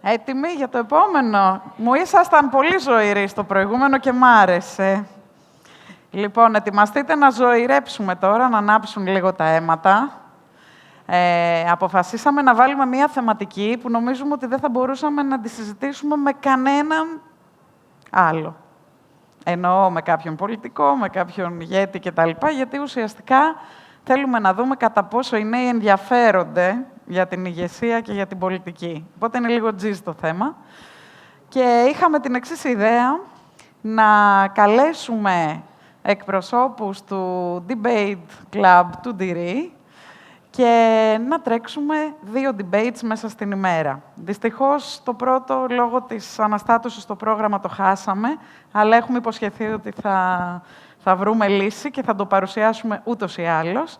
Έτοιμοι για το επόμενο? Μου ήσασταν πολύ ζωηροί στο προηγούμενο και μ' άρεσε. Λοιπόν, ετοιμαστείτε να ζωηρέψουμε τώρα, να ανάψουν λίγο τα αίματα. Αποφασίσαμε να βάλουμε μία θεματική που νομίζουμε ότι δεν θα μπορούσαμε να τη συζητήσουμε με κανέναν άλλο. Εννοώ με κάποιον πολιτικό, με κάποιον ηγέτη κτλ. Γιατί ουσιαστικά θέλουμε να δούμε κατά πόσο οι νέοι ενδιαφέρονται για την ηγεσία και για την πολιτική. Οπότε είναι λίγο τζιζ το θέμα. Και είχαμε την εξής ιδέα, να καλέσουμε εκπροσώπους του Debate Club του Ντυρί και να τρέξουμε 2 debates μέσα στην ημέρα. Δυστυχώς, το πρώτο, λόγω της αναστάτωσης στο πρόγραμμα, το χάσαμε, αλλά έχουμε υποσχεθεί ότι θα βρούμε λύση και θα το παρουσιάσουμε ούτως ή άλλως.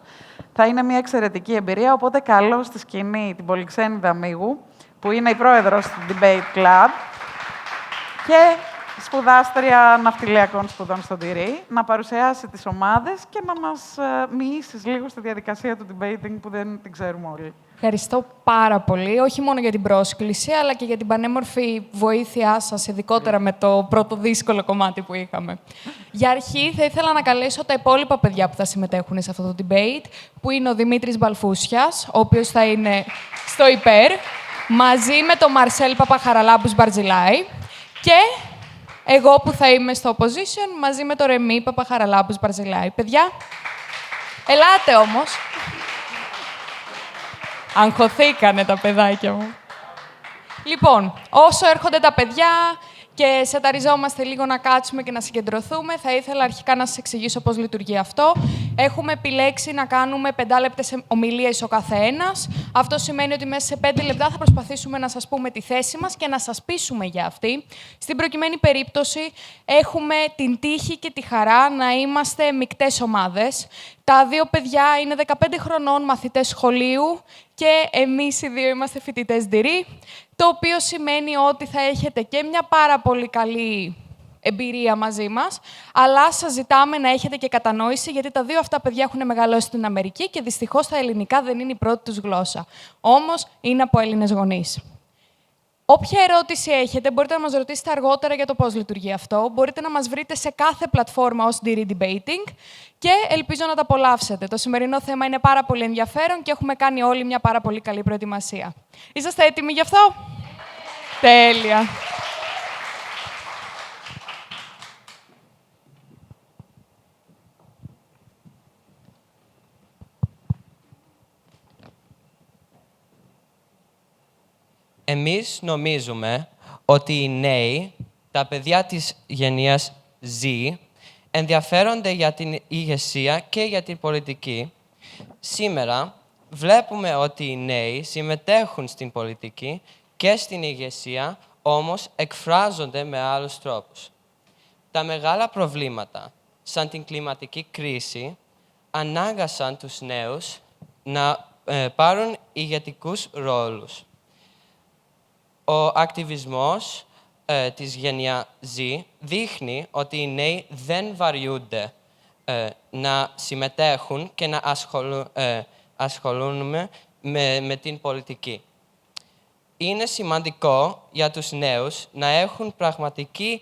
Θα είναι μια εξαιρετική εμπειρία, οπότε καλώ στη σκηνή την Πολυξένιδα Μίγου, που είναι η πρόεδρος του Debate Club και σπουδάστρια ναυτιλιακών σπουδών στον Ντυρί, να παρουσιάσει τις ομάδες και να μας μοιήσεις λίγο στη διαδικασία του debating που δεν την ξέρουμε όλοι. Ευχαριστώ πάρα πολύ, όχι μόνο για την πρόσκληση, αλλά και για την πανέμορφη βοήθειά σας, ειδικότερα με το πρώτο δύσκολο κομμάτι που είχαμε. Για αρχή, θα ήθελα να καλέσω τα υπόλοιπα παιδιά που θα συμμετέχουν σε αυτό το debate, που είναι ο Δημήτρης Μπαλφούσιας, ο οποίος θα είναι στο υπέρ, μαζί με τον Μαρσέλ Παπαχαραλάμπους Μπαρτζιλάη και εγώ που θα είμαι στο opposition, μαζί με τον Ρεμί Παπαχαραλάμπους Μπαρτζιλάη. Παιδιά, ελάτε όμως. Αγχωθήκανε τα παιδάκια μου. Λοιπόν, όσο έρχονται τα παιδιά και σεταριζόμαστε λίγο να κάτσουμε και να συγκεντρωθούμε, θα ήθελα αρχικά να σας εξηγήσω πώς λειτουργεί αυτό. Έχουμε επιλέξει να κάνουμε 5 λεπτές ομιλίες ο καθένας. Αυτό σημαίνει ότι μέσα σε 5 λεπτά θα προσπαθήσουμε να σας πούμε τη θέση μας και να σας πείσουμε για αυτή. Στην προκειμένη περίπτωση, έχουμε την τύχη και τη χαρά να είμαστε μεικτές ομάδες. Τα 2 παιδιά είναι 15 χρονών, μαθητές σχολείου και εμείς οι 2 είμαστε φοιτητές Ντυρί, το οποίο σημαίνει ότι θα έχετε και μια πάρα πολύ καλή εμπειρία μαζί μας, αλλά σας ζητάμε να έχετε και κατανόηση, γιατί τα 2 αυτά παιδιά έχουν μεγαλώσει στην Αμερική και δυστυχώς τα ελληνικά δεν είναι η πρώτη τους γλώσσα. Όμως, είναι από Έλληνες γονείς. Όποια ερώτηση έχετε, μπορείτε να μας ρωτήσετε αργότερα για το πώς λειτουργεί αυτό. Μπορείτε να μας βρείτε σε κάθε πλατφόρμα ως Ντυρί Debating και ελπίζω να τα απολαύσετε. Το σημερινό θέμα είναι πάρα πολύ ενδιαφέρον και έχουμε κάνει όλοι μια πάρα πολύ καλή προετοιμασία. Είσαστε έτοιμοι γι' αυτό? Τέλεια. Εμείς νομίζουμε ότι οι νέοι, τα παιδιά της γενιάς Z, ενδιαφέρονται για την ηγεσία και για την πολιτική. Σήμερα βλέπουμε ότι οι νέοι συμμετέχουν στην πολιτική και στην ηγεσία, όμως εκφράζονται με άλλους τρόπους. Τα μεγάλα προβλήματα, σαν την κλιματική κρίση, ανάγκασαν τους νέους να πάρουν ηγετικούς ρόλους. Ο ακτιβισμός της γενιά Z δείχνει ότι οι νέοι δεν βαριούνται να συμμετέχουν και να ασχολούνται με την πολιτική. Είναι σημαντικό για τους νέους να έχουν πραγματική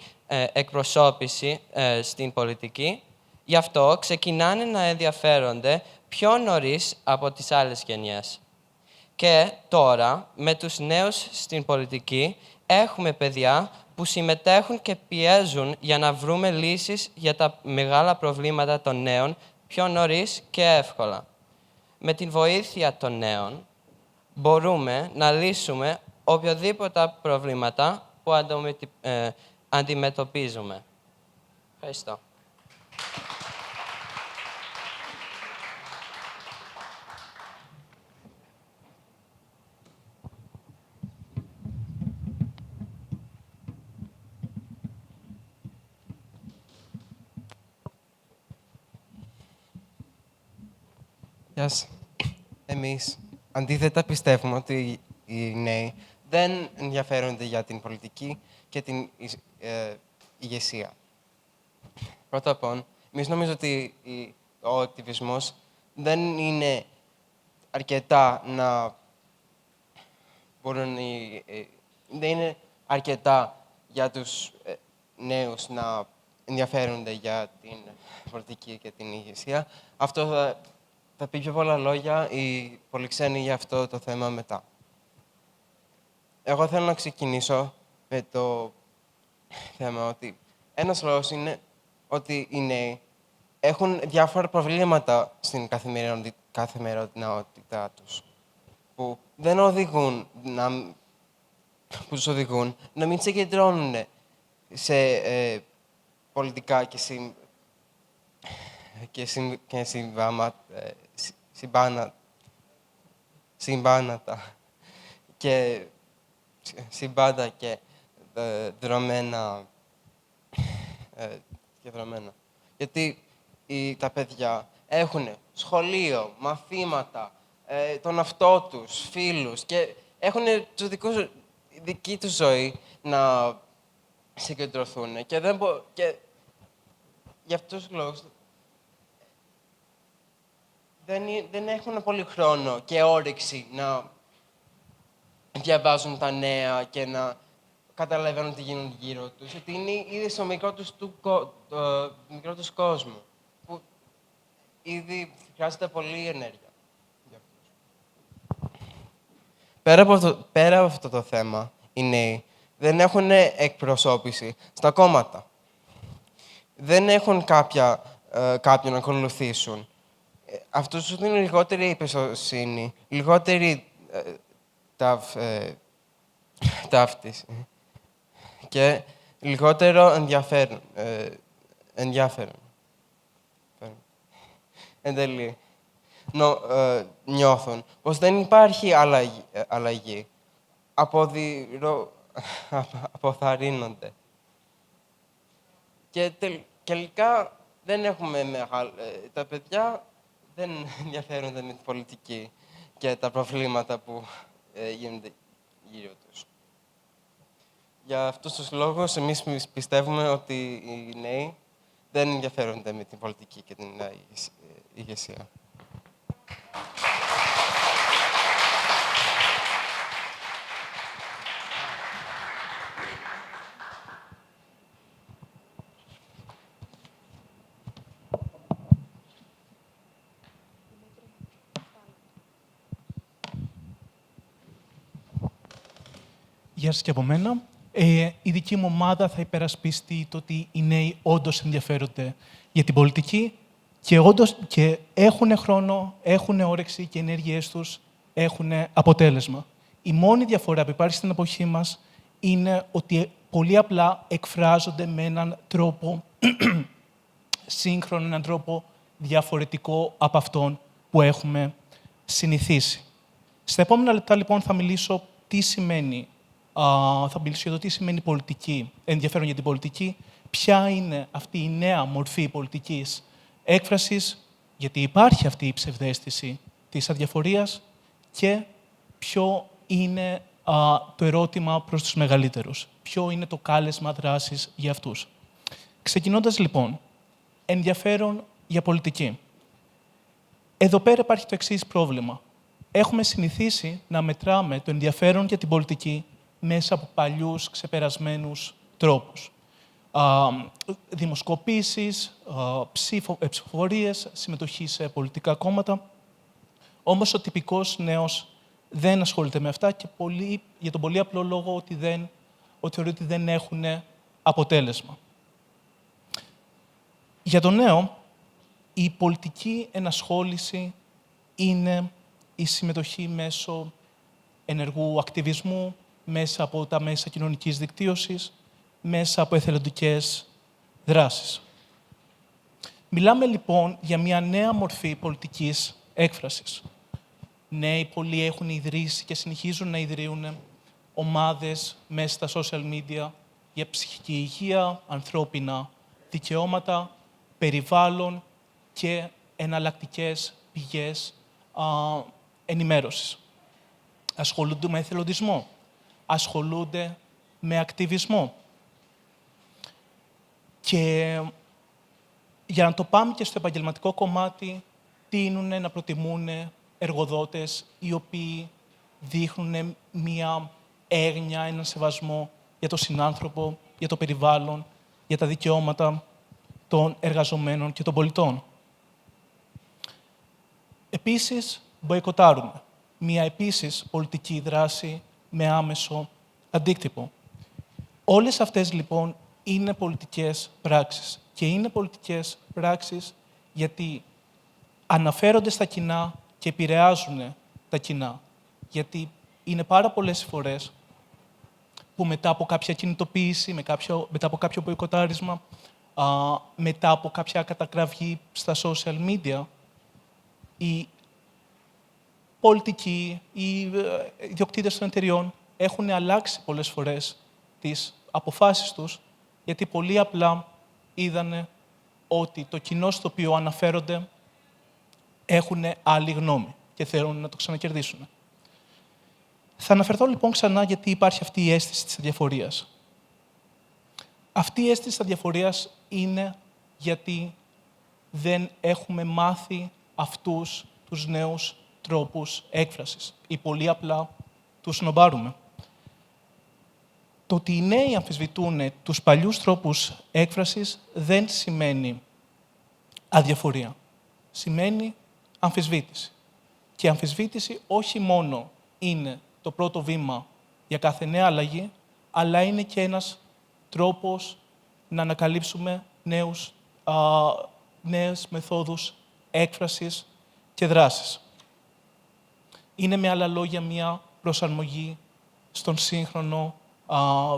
εκπροσώπηση στην πολιτική, γι' αυτό ξεκινάνε να ενδιαφέρονται πιο νωρίς από τις άλλες γενιές. Και τώρα, με τους νέους στην πολιτική, έχουμε παιδιά που συμμετέχουν και πιέζουν για να βρούμε λύσεις για τα μεγάλα προβλήματα των νέων πιο νωρίς και εύκολα. Με την βοήθεια των νέων, μπορούμε να λύσουμε οποιοδήποτε προβλήματα που αντιμετωπίζουμε. Ευχαριστώ. Γεια σας. Εμείς αντίθετα πιστεύουμε ότι οι νέοι δεν ενδιαφέρονται για την πολιτική και την ηγεσία. Πρώτα απ' όλα, εμείς νομίζω ότι ο ακτιβισμός δεν είναι αρκετά να μπορούν οι δεν είναι αρκετά για τους νέους να ενδιαφέρονται για την πολιτική και την ηγεσία. Αυτό θα πει πιο πολλά λόγια οι πολυξένοι για αυτό το θέμα μετά. Εγώ θέλω να ξεκινήσω με το θέμα ότι ένας λόγος είναι ότι οι νέοι έχουν διάφορα προβλήματα στην καθημερινότητά τους που δεν οδηγούν που τους οδηγούν να μην συγκεντρώνουν σε πολιτικά και συμπάντα και δρομένα. Γιατί τα παιδιά έχουν σχολείο, μαθήματα, τον αυτό τους, φίλους και έχουν δική τους ζωή να συγκεντρωθούν. Και για αυτούς τους λόγους δεν έχουν πολύ χρόνο και όρεξη να διαβάζουν τα νέα και να καταλαβαίνουν τι γίνεται γύρω τους. Γιατί είναι ήδη στο μικρό τους κόσμο, που ήδη χρειάζεται πολλή ενέργεια. Πέρα από αυτό το θέμα, οι νέοι δεν έχουν εκπροσώπηση στα κόμματα. Δεν έχουν κάποιον να ακολουθήσουν. Αυτό σου δίνει λιγότερη εμπιστοσύνη, λιγότερη ταύτιση και λιγότερο ενδιαφέρον. Εν τέλει, νιώθουν πως δεν υπάρχει αλλαγή. Αποθαρρύνονται. Και τελικά δεν έχουμε τα παιδιά δεν ενδιαφέρονται με την πολιτική και τα προβλήματα που γίνονται γύρω τους. Για αυτούς τους λόγους, εμείς πιστεύουμε ότι οι νέοι δεν ενδιαφέρονται με την πολιτική και την ηγεσία. Γεια σας και από μένα. Η δική μου ομάδα θα υπερασπιστεί το ότι οι νέοι όντως ενδιαφέρονται για την πολιτική και έχουν χρόνο, έχουν όρεξη και οι ενέργειές τους έχουν αποτέλεσμα. Η μόνη διαφορά που υπάρχει στην εποχή μας είναι ότι πολύ απλά εκφράζονται με έναν τρόπο σύγχρονο, έναν τρόπο διαφορετικό από αυτόν που έχουμε συνηθίσει. Στα επόμενα λεπτά, λοιπόν, θα μιλήσω για το τι σημαίνει πολιτική, ενδιαφέρον για την πολιτική, ποια είναι αυτή η νέα μορφή πολιτικής έκφρασης, γιατί υπάρχει αυτή η ψευδαίσθηση της αδιαφορίας και ποιο είναι το ερώτημα προς τους μεγαλύτερους, ποιο είναι το κάλεσμα δράσης για αυτούς. Ξεκινώντας, λοιπόν, ενδιαφέρον για πολιτική. Εδώ πέρα υπάρχει το εξής πρόβλημα. Έχουμε συνηθίσει να μετράμε το ενδιαφέρον για την πολιτική μέσα από παλιούς, ξεπερασμένους τρόπους. Δημοσκοπήσεις, ψηφοφορίες, συμμετοχή σε πολιτικά κόμματα. Όμως ο τυπικός νέος δεν ασχολείται με αυτά και για τον πολύ απλό λόγο ότι θεωρεί ότι δεν έχουν αποτέλεσμα. Για τον νέο, η πολιτική ενασχόληση είναι η συμμετοχή μέσω ενεργού ακτιβισμού, μέσα από τα μέσα κοινωνικής δικτύωσης, μέσα από εθελοντικές δράσεις. Μιλάμε, λοιπόν, για μια νέα μορφή πολιτικής έκφρασης. Νέοι πολλοί έχουν ιδρύσει και συνεχίζουν να ιδρύουν ομάδες μέσα στα social media για ψυχική υγεία, ανθρώπινα δικαιώματα, περιβάλλον και εναλλακτικές πηγές ενημέρωσης. Ασχολούνται με εθελοντισμό, ασχολούνται με ακτιβισμό. Και για να το πάμε και στο επαγγελματικό κομμάτι, τείνουν να προτιμούν εργοδότες οι οποίοι δείχνουν μία έγνοια, έναν σεβασμό για τον συνάνθρωπο, για το περιβάλλον, για τα δικαιώματα των εργαζομένων και των πολιτών. Επίσης, μποϊκοτάρουμε. Μία επίσης πολιτική δράση με άμεσο αντίκτυπο. Όλες αυτές, λοιπόν, είναι πολιτικές πράξεις. Και είναι πολιτικές πράξεις γιατί αναφέρονται στα κοινά και επηρεάζουν τα κοινά. Γιατί είναι πάρα πολλές φορές που μετά από κάποια κινητοποίηση, μετά από κάποιο μποϊκοτάρισμα, μετά από κάποια κατακραυγή στα social media, οι πολιτικοί, οι ιδιοκτήτες των εταιριών έχουν αλλάξει πολλές φορές τις αποφάσεις τους, γιατί πολύ απλά είδανε ότι το κοινό στο οποίο αναφέρονται έχουν άλλη γνώμη και θέλουν να το ξανακερδίσουν. Θα αναφερθώ λοιπόν ξανά γιατί υπάρχει αυτή η αίσθηση της αδιαφορίας. Αυτή η αίσθηση της αδιαφορίας είναι γιατί δεν έχουμε μάθει αυτούς τους νέους τρόπους έκφρασης ή πολύ απλά τους σνομπάρουμε. Το ότι οι νέοι αμφισβητούν τους παλιούς τρόπους έκφρασης δεν σημαίνει αδιαφορία. Σημαίνει αμφισβήτηση. Και αμφισβήτηση όχι μόνο είναι το πρώτο βήμα για κάθε νέα αλλαγή, αλλά είναι και ένας τρόπος να ανακαλύψουμε νέες μεθόδους έκφρασης και δράσης. Είναι με άλλα λόγια μια προσαρμογή στον σύγχρονο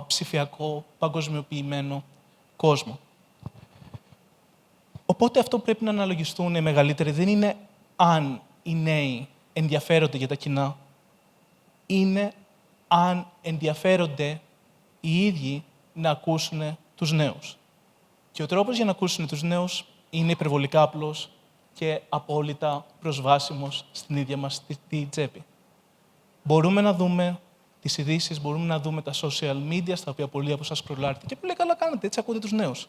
ψηφιακό, παγκοσμιοποιημένο κόσμο. Οπότε αυτό πρέπει να αναλογιστούν οι μεγαλύτεροι. Δεν είναι αν οι νέοι ενδιαφέρονται για τα κοινά, είναι αν ενδιαφέρονται οι ίδιοι να ακούσουν τους νέους. Και ο τρόπος για να ακούσουν τους νέους είναι υπερβολικά απλός και απόλυτα προσβάσιμος στην ίδια μας τη τσέπη. Μπορούμε να δούμε τις ειδήσεις, μπορούμε να δούμε τα social media, στα οποία πολλοί από εσάς σκρολάρετε και πολύ καλά κάνετε, έτσι ακούτε τους νέους.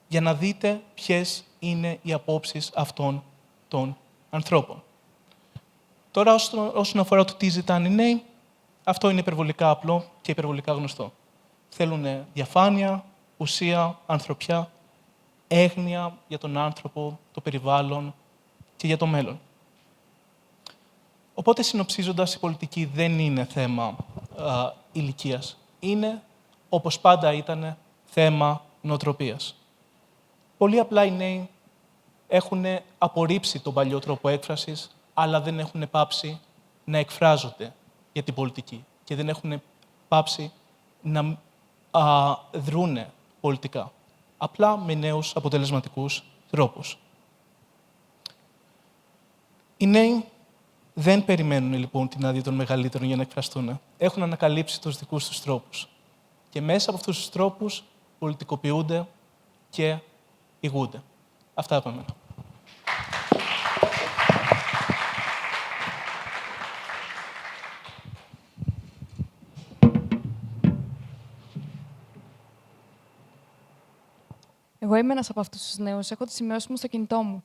Για να δείτε ποιες είναι οι απόψεις αυτών των ανθρώπων. Τώρα, όσον αφορά το τι ζητάνε οι νέοι, αυτό είναι υπερβολικά απλό και υπερβολικά γνωστό. Θέλουν διαφάνεια, ουσία, ανθρωπιά, έγνοια για τον άνθρωπο, το περιβάλλον και για το μέλλον. Οπότε, συνοψίζοντας, η πολιτική δεν είναι θέμα ηλικίας. Είναι, όπως πάντα ήταν, θέμα νοοτροπίας. Πολύ απλά οι νέοι έχουν απορρίψει τον παλιό τρόπο έκφρασης, αλλά δεν έχουν πάψει να εκφράζονται για την πολιτική και δεν έχουν πάψει να δρούνε πολιτικά. Απλά με νέους αποτελεσματικούς τρόπους. Οι νέοι δεν περιμένουν λοιπόν την άδεια των μεγαλύτερων για να εκφραστούν. Έχουν ανακαλύψει τους δικούς τους τρόπους. Και μέσα από αυτούς τους τρόπους πολιτικοποιούνται και ηγούνται. Αυτά από μένα. Εγώ είμαι ένας από αυτούς τους νέους. Έχω τις σημειώσεις μου στο κινητό μου.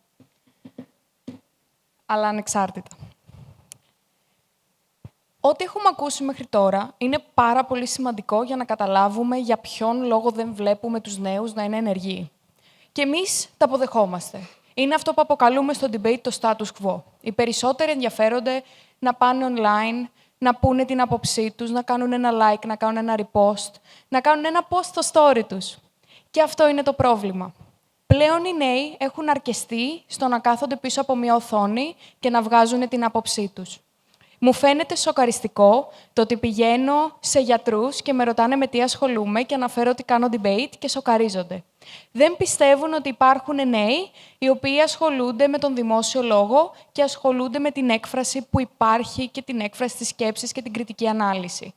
Αλλά ανεξάρτητα. Ό,τι έχουμε ακούσει μέχρι τώρα είναι πάρα πολύ σημαντικό για να καταλάβουμε για ποιον λόγο δεν βλέπουμε τους νέους να είναι ενεργοί. Και εμείς τα αποδεχόμαστε. Είναι αυτό που αποκαλούμε στο debate το status quo. Οι περισσότεροι ενδιαφέρονται να πάνε online, να πούνε την άποψή τους, να κάνουν ένα like, να κάνουν ένα repost, να κάνουν ένα post στο story τους. Και αυτό είναι το πρόβλημα. Πλέον οι νέοι έχουν αρκεστεί στο να κάθονται πίσω από μια οθόνη και να βγάζουν την άποψή τους. Μου φαίνεται σοκαριστικό το ότι πηγαίνω σε γιατρούς και με ρωτάνε με τι ασχολούμαι και αναφέρω ότι κάνω debate και σοκαρίζονται. Δεν πιστεύουν ότι υπάρχουν νέοι οι οποίοι ασχολούνται με τον δημόσιο λόγο και ασχολούνται με την έκφραση που υπάρχει και την έκφραση της σκέψης και την κριτική ανάλυση.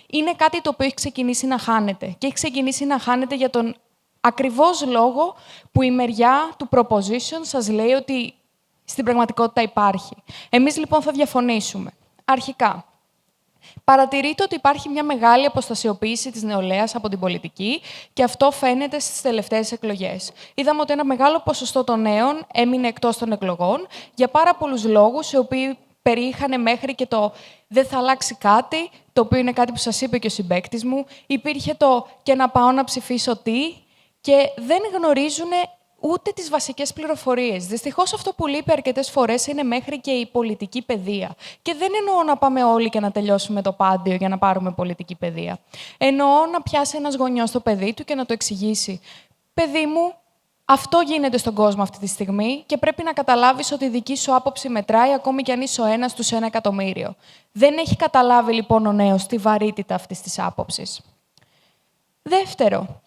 Είναι κάτι το οποίο έχει ξεκινήσει να χάνεται. Και έχει ξεκινήσει να χάνεται για τον ακριβώς λόγο που η μεριά του proposition σας λέει ότι στην πραγματικότητα υπάρχει. Εμείς λοιπόν θα διαφωνήσουμε. Αρχικά, παρατηρείτε ότι υπάρχει μια μεγάλη αποστασιοποίηση της νεολαίας από την πολιτική και αυτό φαίνεται στις τελευταίες εκλογές. Είδαμε ότι ένα μεγάλο ποσοστό των νέων έμεινε εκτός των εκλογών για πάρα πολλούς λόγους, οι οποίοι περιείχανε μέχρι και το «δεν θα αλλάξει κάτι», το οποίο είναι κάτι που σας είπε και ο συμπαίκτης μου. Υπήρχε το «και να πάω να ψηφίσω τι», και δεν γνωρίζουν ούτε τις βασικές πληροφορίες. Δυστυχώς αυτό που λείπει αρκετές φορές είναι μέχρι και η πολιτική παιδεία. Και δεν εννοώ να πάμε όλοι και να τελειώσουμε το πάντιο για να πάρουμε πολιτική παιδεία. Εννοώ να πιάσει ένας γονιός το παιδί του και να το εξηγήσει. «Παιδί μου, αυτό γίνεται στον κόσμο αυτή τη στιγμή και πρέπει να καταλάβεις ότι η δική σου άποψη μετράει ακόμη κι αν είσαι ο ένας στους 1 εκατομμύριο». Δεν έχει καταλάβει λοιπόν ο νέος τη βαρύτητα αυτής της άποψης. Δεύτερο,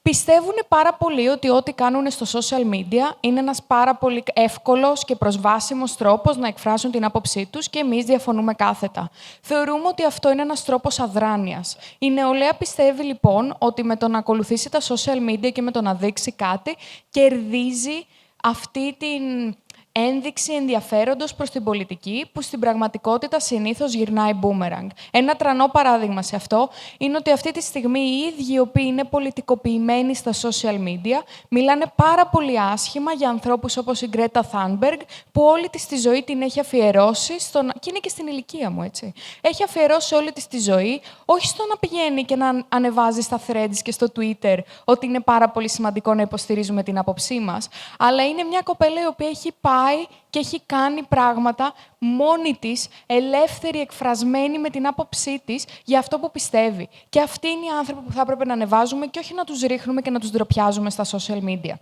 πιστεύουν πάρα πολύ ότι ό,τι κάνουν στο social media είναι ένας πάρα πολύ εύκολος και προσβάσιμος τρόπος να εκφράσουν την άποψή τους και εμείς διαφωνούμε κάθετα. Θεωρούμε ότι αυτό είναι ένας τρόπος αδράνειας. Η νεολαία πιστεύει λοιπόν ότι με το να ακολουθήσει τα social media και με το να δείξει κάτι, κερδίζει αυτή την ένδειξη ενδιαφέροντος προς την πολιτική, που στην πραγματικότητα συνήθως γυρνάει boomerang. Ένα τρανό παράδειγμα σε αυτό είναι ότι αυτή τη στιγμή οι ίδιοι οι οποίοι είναι πολιτικοποιημένοι στα social media μιλάνε πάρα πολύ άσχημα για ανθρώπους όπως η Γκρέτα Θάνμπεργκ, που όλη της τη ζωή την έχει αφιερώσει, και είναι και στην ηλικία μου, έτσι. Έχει αφιερώσει όλη της τη ζωή, όχι στο να πηγαίνει και να ανεβάζει στα threads και στο Twitter ότι είναι πάρα πολύ σημαντικό να υποστηρίζουμε την άποψή μας, αλλά είναι μια κοπέλα η οποία έχει πάει και έχει κάνει πράγματα μόνη της, ελεύθερη, εκφρασμένη με την άποψή της για αυτό που πιστεύει. Και αυτοί είναι οι άνθρωποι που θα έπρεπε να ανεβάζουμε και όχι να τους ρίχνουμε και να τους ντροπιάζουμε στα social media.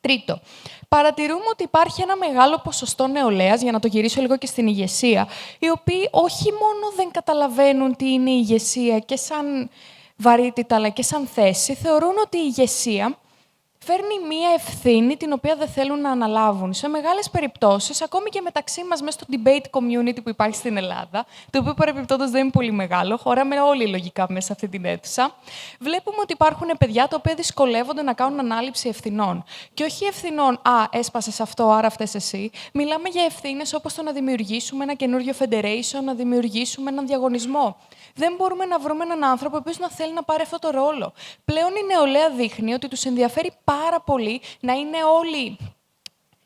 Τρίτο, παρατηρούμε ότι υπάρχει ένα μεγάλο ποσοστό νεολαίας, για να το γυρίσω λίγο και στην ηγεσία, οι οποίοι όχι μόνο δεν καταλαβαίνουν τι είναι η ηγεσία και σαν βαρύτητα, αλλά και σαν θέση, θεωρούν ότι η ηγεσία φέρνει μία ευθύνη την οποία δεν θέλουν να αναλάβουν. Σε μεγάλες περιπτώσεις, ακόμη και μεταξύ μας, μέσα στο debate community που υπάρχει στην Ελλάδα, το οποίο παρεμπιπτόντως δεν είναι πολύ μεγάλο, χωράμε όλοι λογικά μέσα σε αυτή την αίθουσα, βλέπουμε ότι υπάρχουν παιδιά τα οποία δυσκολεύονται να κάνουν ανάληψη ευθυνών. Και όχι ευθυνών, έσπασες αυτό, άρα φταίς εσύ. Μιλάμε για ευθύνες όπως το να δημιουργήσουμε ένα καινούριο federation, να δημιουργήσουμε έναν διαγωνισμό. Δεν μπορούμε να βρούμε έναν άνθρωπο ο οποίος να θέλει να πάρει αυτό το ρόλο. Πλέον η νεολαία δείχνει ότι τους ενδιαφέρει πάρα πολύ να είναι όλοι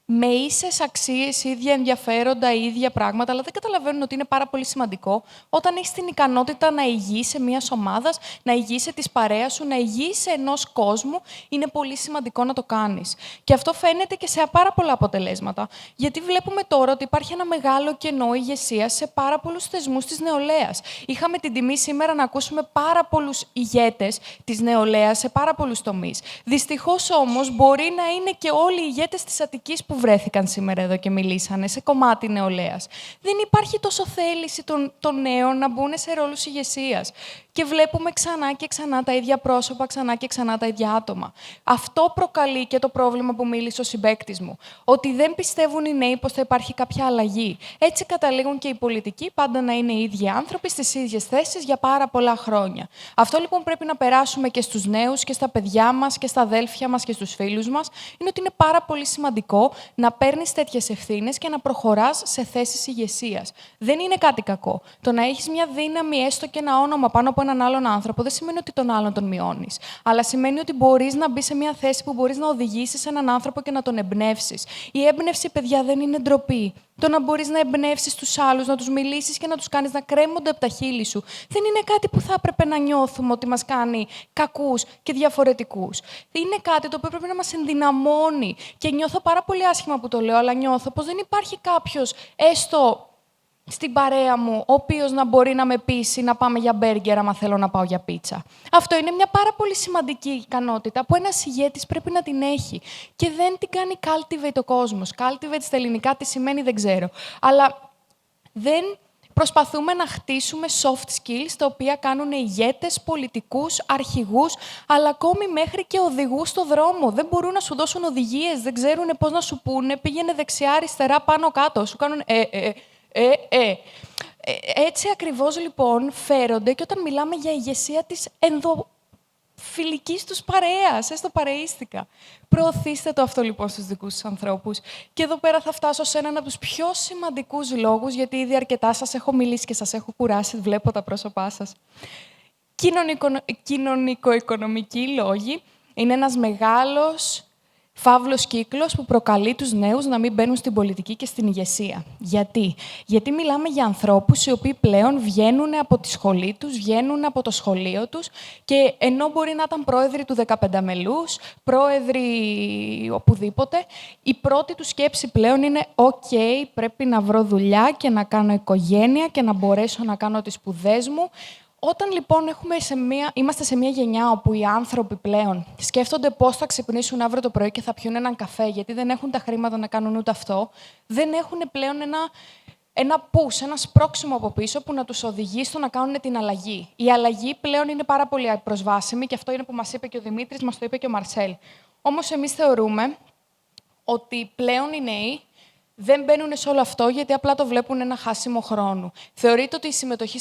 με ίσες αξίες, ίδια ενδιαφέροντα, ίδια πράγματα, αλλά δεν καταλαβαίνουν ότι είναι πάρα πολύ σημαντικό όταν έχεις την ικανότητα να ηγείσαι μιας ομάδας, να ηγείσαι της παρέας σου, να ηγείσαι ενός κόσμου, είναι πολύ σημαντικό να το κάνεις. Και αυτό φαίνεται και σε πάρα πολλά αποτελέσματα. Γιατί βλέπουμε τώρα ότι υπάρχει ένα μεγάλο κενό ηγεσίας σε πάρα πολλούς θεσμούς της νεολαίας. Είχαμε την τιμή σήμερα να ακούσουμε πάρα πολλούς ηγέτες της νεολαίας σε πάρα πολλούς τομείς. Δυστυχώς όμως μπορεί να είναι και όλοι οι ηγέτες της Αττικής που βρέθηκαν σήμερα εδώ και μιλήσανε σε κομμάτι νεολαίας. Δεν υπάρχει τόσο θέληση των νέων να μπουν σε ρόλους ηγεσίας. Και βλέπουμε ξανά και ξανά τα ίδια πρόσωπα, ξανά και ξανά τα ίδια άτομα. Αυτό προκαλεί και το πρόβλημα που μίλησε ο συμπαίκτης μου. Ότι δεν πιστεύουν οι νέοι πως θα υπάρχει κάποια αλλαγή. Έτσι καταλήγουν και οι πολιτικοί πάντα να είναι οι ίδιοι άνθρωποι στις ίδιες θέσεις για πάρα πολλά χρόνια. Αυτό λοιπόν πρέπει να περάσουμε και στους νέους και στα παιδιά μας και στα αδέλφια μας και στους φίλους μας. Είναι ότι είναι πάρα πολύ σημαντικό να παίρνεις τέτοιες ευθύνες και να προχωράς σε θέσεις ηγεσίας. Δεν είναι κάτι κακό. Το να έχεις μια δύναμη, έστω και ένα όνομα πάνω από έναν άλλον άνθρωπο, δεν σημαίνει ότι τον άλλον τον μειώνεις. Αλλά σημαίνει ότι μπορείς να μπεις σε μια θέση που μπορείς να οδηγήσεις έναν άνθρωπο και να τον εμπνεύσεις. Η έμπνευση, παιδιά, δεν είναι ντροπή. Το να μπορείς να εμπνεύσεις τους άλλους, να τους μιλήσεις και να τους κάνεις να κρέμονται από τα χείλη σου, δεν είναι κάτι που θα έπρεπε να νιώθουμε ότι μας κάνει κακούς και διαφορετικούς. Είναι κάτι το οποίο πρέπει να μας ενδυναμώνει. Και νιώθω πάρα πολύ άσχημα που το λέω, αλλά νιώθω πως δεν υπάρχει κάποιος, έστω στην παρέα μου, ο οποίος να μπορεί να με πείσει να πάμε για μπέργκερ άμα θέλω να πάω για πίτσα. Αυτό είναι μια πάρα πολύ σημαντική ικανότητα που ένας ηγέτης πρέπει να την έχει. Και δεν την κάνει cultivate ο κόσμος. Cultivate στα ελληνικά τι σημαίνει δεν ξέρω. Αλλά δεν προσπαθούμε να χτίσουμε soft skills, τα οποία κάνουν ηγέτες, πολιτικούς, αρχηγούς, αλλά ακόμη μέχρι και οδηγούς στο δρόμο. Δεν μπορούν να σου δώσουν οδηγίες, δεν ξέρουν πώς να σου πούνε, πήγαινε δεξιά, αριστερά, πάνω, κάτω. Σου κάνουν Έτσι ακριβώς λοιπόν φέρονται και όταν μιλάμε για ηγεσία της ενδοφιλικής τους παρέας, έστω παρεΐστικα. Προωθήστε το αυτό λοιπόν στους δικούς σας ανθρώπους. Και εδώ πέρα θα φτάσω σε έναν από τους πιο σημαντικούς λόγους, γιατί ήδη αρκετά σας έχω μιλήσει και σας έχω κουράσει, βλέπω τα πρόσωπά σας. Κοινωνικο-οικονομικοί λόγοι είναι ένας μεγάλος Φαύλος κύκλος που προκαλεί τους νέους να μην μπαίνουν στην πολιτική και στην ηγεσία. Γιατί? Γιατί μιλάμε για ανθρώπους οι οποίοι πλέον βγαίνουν από τη σχολή τους, βγαίνουν από το σχολείο τους και ενώ μπορεί να ήταν πρόεδροι του 15 μελούς, πρόεδροι οπουδήποτε, η πρώτη του σκέψη πλέον είναι «ΟΚ, πρέπει να βρω δουλειά και να κάνω οικογένεια και να μπορέσω να κάνω τις σπουδές μου». Όταν λοιπόν είμαστε σε μια γενιά όπου οι άνθρωποι πλέον σκέφτονται πώς θα ξυπνήσουν αύριο το πρωί και θα πιούν έναν καφέ, γιατί δεν έχουν τα χρήματα να κάνουν ούτε αυτό, δεν έχουν πλέον ένα push, ένα σπρώξιμο από πίσω που να τους οδηγεί στο να κάνουν την αλλαγή. Η αλλαγή πλέον είναι πάρα πολύ προσβάσιμη και αυτό είναι που μας είπε και ο Δημήτρης, μας το είπε και ο Μαρσέλ. Όμως εμείς θεωρούμε ότι πλέον οι νέοι δεν μπαίνουν σε όλο αυτό γιατί απλά το βλέπουν ένα χάσιμο χρόνου. Θεωρείται ότι η συμμετοχή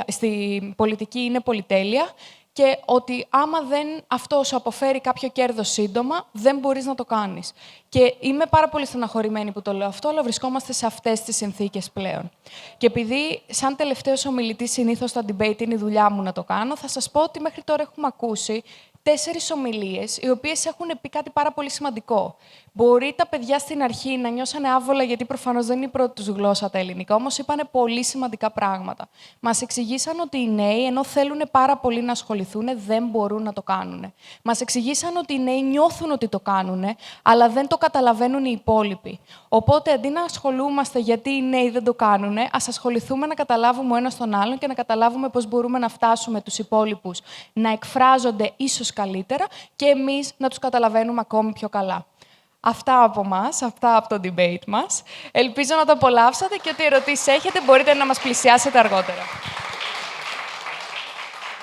στην πολιτική είναι πολυτέλεια και ότι άμα αυτό σου αποφέρει κάποιο κέρδος σύντομα, δεν μπορείς να το κάνεις. Και είμαι πάρα πολύ στεναχωρημένη που το λέω αυτό, αλλά βρισκόμαστε σε αυτές τις συνθήκες πλέον. Και επειδή, σαν τελευταίος ομιλητής, συνήθως στα debate είναι η δουλειά μου να το κάνω, θα σας πω ότι μέχρι τώρα έχουμε ακούσει 4 ομιλίες, οι οποίες έχουν πει κάτι πάρα πολύ σημαντικό. Μπορεί τα παιδιά στην αρχή να νιώσανε άβολα, γιατί προφανώς δεν είναι η πρώτη τους γλώσσα τα ελληνικά, όμως είπανε πολύ σημαντικά πράγματα. Μας εξηγήσαν ότι οι νέοι, ενώ θέλουν πάρα πολύ να ασχοληθούν, δεν μπορούν να το κάνουν. Μας εξηγήσαν ότι οι νέοι νιώθουν ότι το κάνουν, αλλά δεν το καταλαβαίνουν οι υπόλοιποι. Οπότε, αντί να ασχολούμαστε γιατί οι νέοι δεν το κάνουν, ας ασχοληθούμε να καταλάβουμε ο ένας τον άλλον και να καταλάβουμε πώς μπορούμε να φτάσουμε τους υπόλοιπους να εκφράζονται ίσως καλύτερα και εμείς να τους καταλαβαίνουμε ακόμη πιο καλά. Αυτά από μας, αυτά από το debate μας. Ελπίζω να το απολαύσατε και ό,τι ερωτήσεις έχετε μπορείτε να μας πλησιάσετε αργότερα.